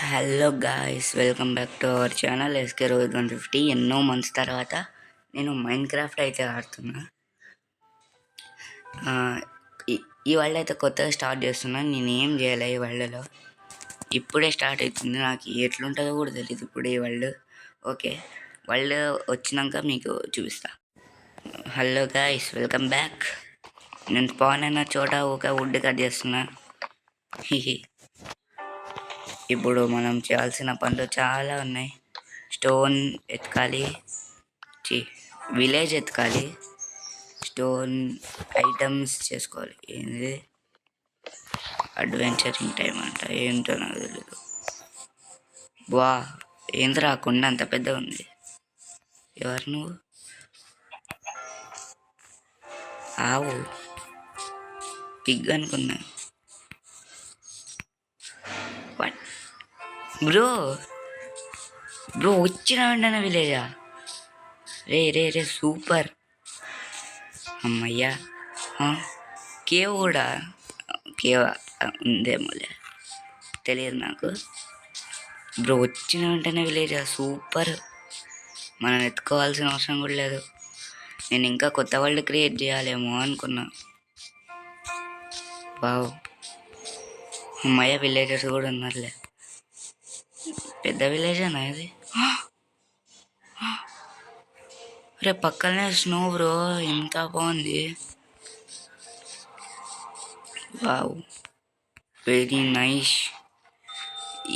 Hello guys, welcome back to our channel SK Rohit 150. ఎన్నో months తర్వాత నేను మైండ్ క్రాఫ్ట్ అయితే ఆడుతున్నా. ఈ వరల్డ్ అయితే కొత్తగా స్టార్ట్ చేస్తున్నా. నేను ఏం చేయాలి ఈ వరల్డ్లో, ఇప్పుడే స్టార్ట్ అవుతుంది. నాకు ఎట్లుంటుందో కూడా తెలియదు ఇప్పుడు ఈ వరల్డ్. ఓకే, వరల్డ్ వచ్చినాక మీకు చూపిస్తా. Hello guys, welcome back. నేను స్పాన్ అయిన చోట ఒక వుడ్ కట్ చేస్తున్నా. ఇప్పుడు మనం చేయాల్సిన పనులు చాలా ఉన్నాయి. స్టోన్ ఎతకాలి, విలేజ్ ఎతకాలి, స్టోన్ ఐటమ్స్ చేసుకోవాలి. ఏంది అడ్వెంచరింగ్ టైం అంట, ఏంటో నాకు తెలీదు. వా, ఏంది రాకుండా అంత పెద్దగా ఉంది. ఎవరు నువ్వు? ఆవు, పిగ్ అనుకున్నా. బ్రో బ్రో వచ్చిన వెంటనే విలేజా? రే రే రే సూపర్, అమ్మయ్యా. కేవ్ కూడా, కేవ్ ఉందేమోలే, తెలియదు నాకు. బ్రో వచ్చిన వెంటనే విలేజా? సూపర్. మనం ఎత్తుకోవాల్సిన అవసరం కూడా లేదు. నేను ఇంకా కొత్త వరల్డ్ క్రియేట్ చేయాలేమో అనుకున్నా. వావ్, అమ్మయ్య, విలేజర్స్ కూడా ఉన్నారులే. పెద్ద విలేజేనా ఇది? రే పక్కనే స్నో బ్రో, ఎంత బాగుంది. Wow, very nice.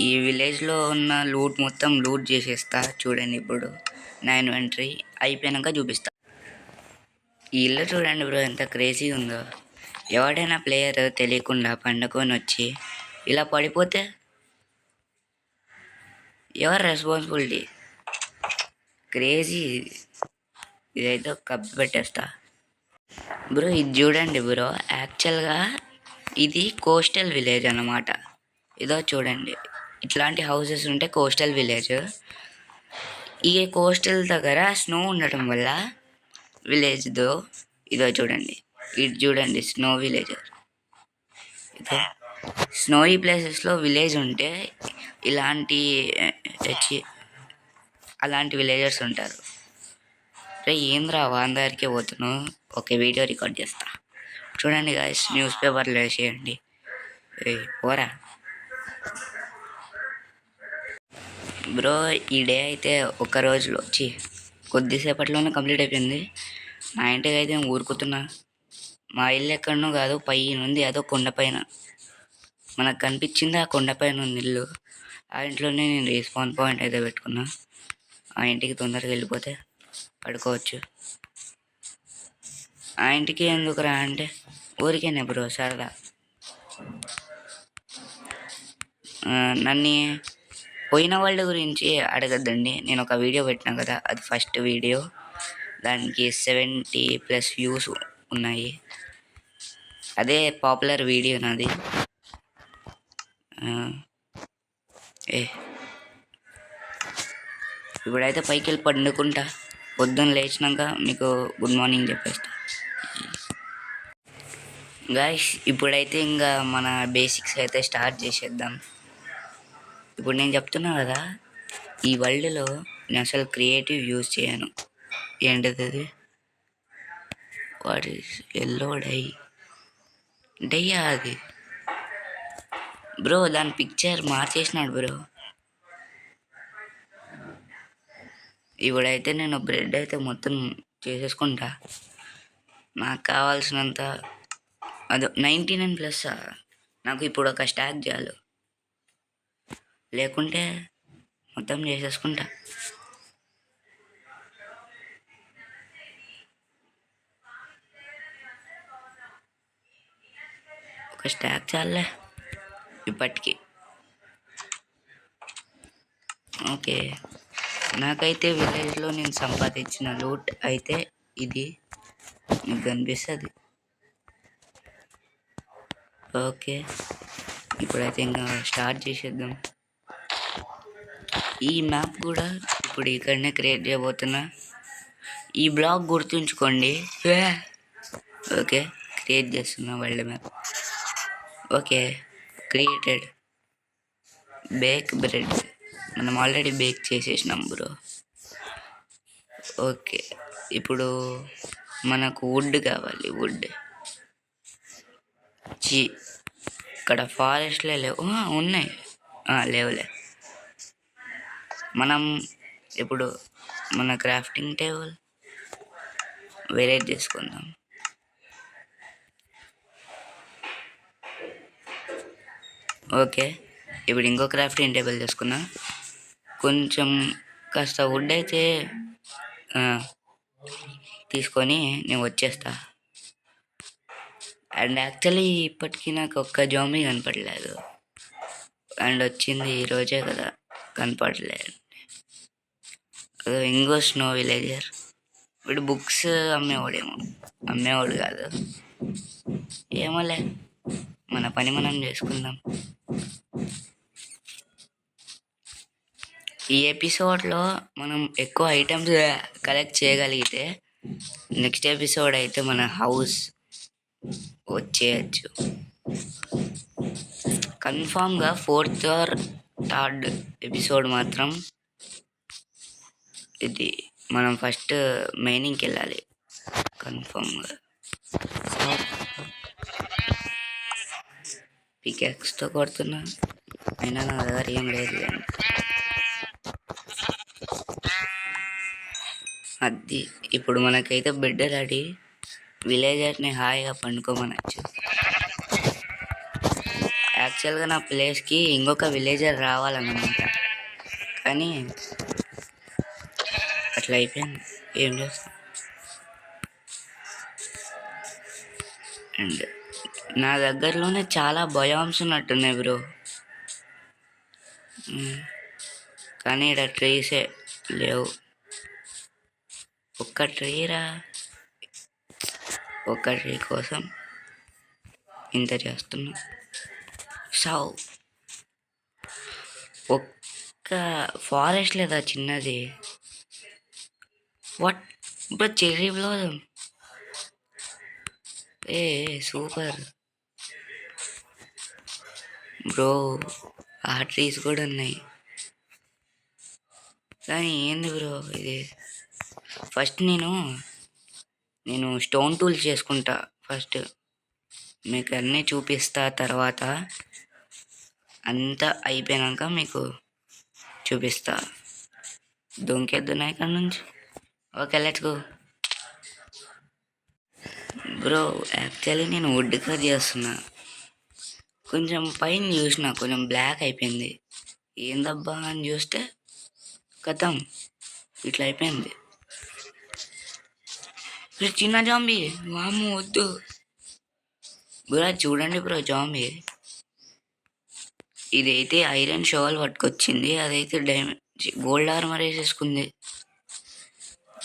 ఈ విలేజ్లో ఉన్న లూట్ మొత్తం లూట్ చేసేస్తా చూడండి. ఇప్పుడు నా ఇన్వెంటరీ అయిపోయాక చూపిస్తా. ఈ ఇల్లు చూడండి బ్రో, ఎంత క్రేజీ ఉందో. ఎవడైనా ప్లేయర్ తెలియకుండా పండుకొని వచ్చి ఇలా పడిపోతే ఎవరు రెస్పాన్సిబిలిటీ? క్రేజీ. ఇదైతే కప్పు పెట్టేస్తా. బ్రో ఇది చూడండి బ్రో, యాక్చువల్గా ఇది కోస్టల్ విలేజ్ అన్నమాట. ఇదో చూడండి, ఇట్లాంటి హౌసెస్ ఉంటే కోస్టల్ విలేజ్. ఈ కోస్టల్ దగ్గర స్నో ఉండటం వల్ల విలేజ్దో ఇదో చూడండి. ఇది చూడండి, స్నో విలేజ్. ఇదో స్నోయి ప్లేసెస్లో విలేజ్ ఉంటే ఇలాంటి అలాంటి విలేజర్స్ ఉంటారు. రే ఏంద్రా అందరికీ పోతున్నావు? ఓకే, వీడియో రికార్డ్ చేస్తా చూడండి గాయస్. న్యూస్ పేపర్లో వేసేయండి. పోరా బ్రో, ఈ డే అయితే ఒక్క రోజులో కొద్దిసేపట్లోనే కంప్లీట్ అయిపోయింది. నా ఇంటికి అయితే ఊరుకుతున్నా. మా ఇల్లు ఎక్కడనో కాదు, పైన అదో కొండపైన. మనకు కనిపించింది ఆ కొండపైన ఉంది ఇల్లు. ఆ ఇంట్లోనే నేను రీస్పాన్ పాయింట్ అయితే పెట్టుకున్నా. ఆ ఇంటికి తొందరగా వెళ్ళిపోతే పడుకోవచ్చు. ఆ ఇంటికి ఎందుకు రా అంటే ఊరికేనే బ్రో, సరదా. నన్ను పోయిన వాళ్ళ గురించి అడగద్దండి. నేను ఒక వీడియో పెట్టినా కదా, అది ఫస్ట్ వీడియో. దానికి 70+ వ్యూస్ ఉన్నాయి. అదే పాపులర్ వీడియో నాది. ఇప్పుడైతే పైకి వెళ్ళి పండుకుంటా. పొద్దున్న లేచినాక మీకు గుడ్ మార్నింగ్ చెప్పేస్తా. గాయ్స్, ఇప్పుడైతే ఇంకా మన బేసిక్స్ అయితే స్టార్ట్ చేసేద్దాం. ఇప్పుడు నేను చెప్తున్నా కదా, ఈ వరల్డ్లో నేను అసలు క్రియేటివ్ యూజ్ చేయను. ఏంటిది అది? వాట్ ఈస్ ఎల్లో డయ్యా అది? బ్రో దాని పిక్చర్ మార్చేసినాడు బ్రో. ఇప్పుడైతే నేను బ్రెడ్ అయితే మొత్తం చేసేసుకుంటా. నాకు కావాల్సినంత అది 99+. నాకు ఇప్పుడు ఒక స్టాక్ చాలు, లేకుంటే మొత్తం చేసేసుకుంటా. ఒక స్టాక్ చాలే ఇప్పటికి. ఓకే, నాకైతే విలేజ్లో నేను సంపాదించిన లూట్ అయితే ఇది మీకు కనిపిస్తుంది. ఓకే, ఇప్పుడైతే ఇంకా స్టార్ట్ చేసేద్దాం. ఈ మ్యాప్ కూడా ఇప్పుడు ఇక్కడనే క్రియేట్ చేయబోతున్నా. ఈ బ్లాక్ గుర్తుంచుకోండి. ఓకే, క్రియేట్ చేస్తున్నా world map. Okay, created. Bake bread మనం ఆల్రెడీ బేక్ చేసేసినాం బ్రో. ఓకే, ఇప్పుడు మనకు వుడ్ కావాలి. వుడ్ ఇక్కడ ఫారెస్ట్లో లేవు. ఉన్నాయి, లేవులే. మనం ఇప్పుడు మన క్రాఫ్టింగ్ టేబుల్ వేరే చేసుకుందాం. ఓకే, ఇప్పుడు ఇంకో క్రాఫ్టింగ్ టేబుల్ చేసుకున్నా. కొంచెం కాస్త వుడ్ అయితే తీసుకొని నేను వచ్చేస్తా. అండ్ యాక్చువల్లీ ఇప్పటికీ నాకు ఒక్క జాంబీ కనపడలేదు. అండ్ వచ్చింది ఈరోజే కదా, కనపడలేదు. ఇంకో స్నో విలేజర్. వీడు బుక్స్ అమ్మేవాడు కాదు. ఏమోలే, మన పని మనం చేసుకుందాం. ఈ ఎపిసోడ్లో మనం ఎక్కువ ఐటమ్స్ కలెక్ట్ చేయగలిగితే నెక్స్ట్ ఎపిసోడ్ అయితే మన హౌస్ వచ్చేయచ్చు. కన్ఫామ్గా 4th or 3rd ఎపిసోడ్ మాత్రం ఇది మనం ఫస్ట్ మైనింగ్కి వెళ్ళాలి కన్ఫామ్గా. పికాక్స్తో కొడుతున్నా, అయినా నా దగ్గర ఏం లేదు. అది ఇప్పుడు మనకైతే బెడ్ రెడీ. విలేజర్ని హాయిగా పండుకోమనచ్చు. యాక్చువల్గా నా ప్లేస్కి ఇంకొక విలేజర్ రావాలన్నమాట, కానీ అట్లా అయిపోయింది. ఏం చేస్తాం. అండ్ నా దగ్గరలోనే చాలా బయామ్స్ ఉన్నట్టున్నాయి బ్రో, కానీ ఇక్కడ ట్రీసే లేవు. ఒక్క ట్రీరా, ఒక్క ట్రీ కోసం ఇంత చేస్తున్నా. సావు ఒక్క ఫారెస్ట్ లేదా చిన్నది. What bro, cherry blossom. Super bro, ఆ ట్రీస్ కూడా ఉన్నాయి. కానీ ఏంది బ్రో ఇది. ఫస్ట్ నేను స్టోన్ టూల్స్ చేసుకుంటా. ఫస్ట్ మీకు అన్నీ చూపిస్తా, తర్వాత అంతా అయిపోయాక మీకు చూపిస్తా. దొంకేద్దున్నా ఇక్కడ నుంచి. Okay, let's go bro. Actually నేను వుడ్ కట్ చేస్తున్నా. కొంచెం పైన చూసిన కొంచెం బ్లాక్ అయిపోయింది. ఏందబ్బా అని చూస్తే కథం ఇట్లా అయిపోయింది. చిన్న జాంబీ, వాము వద్దు బ్రో. చూడండి బ్రో, జాంబీ ఇదైతే ఐరన్ షోల్ పట్టుకొచ్చింది, అదైతే గోల్డ్ ఆర్మర్ వేసేసుకుంది.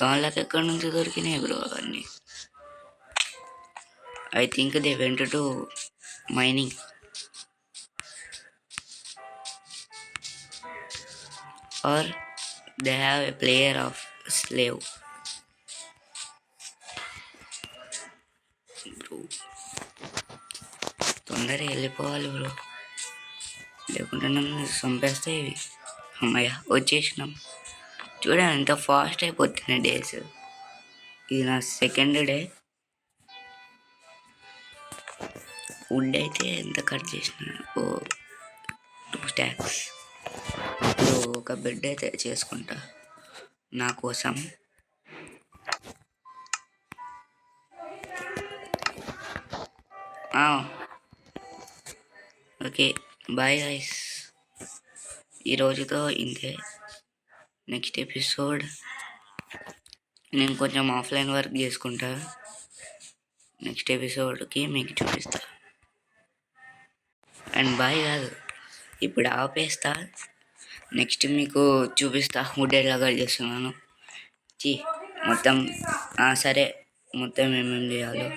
వాళ్ళకి ఎక్కడి నుంచి దొరికినాయి బ్రో అవన్నీ. I think they went to mining. Or they have a player of slave. Bro, తొందరగా వెళ్ళిపోవాలి బ్రో, లేకుంటే నన్ను చంపేస్తాయి ఇవి. అమ్మయ్య, వచ్చేసినాం. చూడండి ఎంత ఫాస్ట్ అయిపోతున్నాయి డేస్. ఇది నా సెకండ్ డే. వుడ్ అయితే ఎంత కట్ చేసిన, 2 stacks. ఇప్పుడు ఒక బెడ్ అయితే చేసుకుంటా నా కోసం. Okay, bye guys. ఈరోజుతో ఇంతే. నెక్స్ట్ ఎపిసోడ్ నేను కొంచెం ఆఫ్లైన్ వర్క్ చేసుకుంటా. నెక్స్ట్ ఎపిసోడ్కి మీకు చూపిస్తా. అండ్ బాయ్ కాదు, ఇప్పుడు ఆపేస్తా. నెక్స్ట్ మీకు చూపిస్తా వుడ్ ఎలాగా చేస్తున్నాను. మొత్తం సరే, మొత్తం ఏమేమి చేయాలో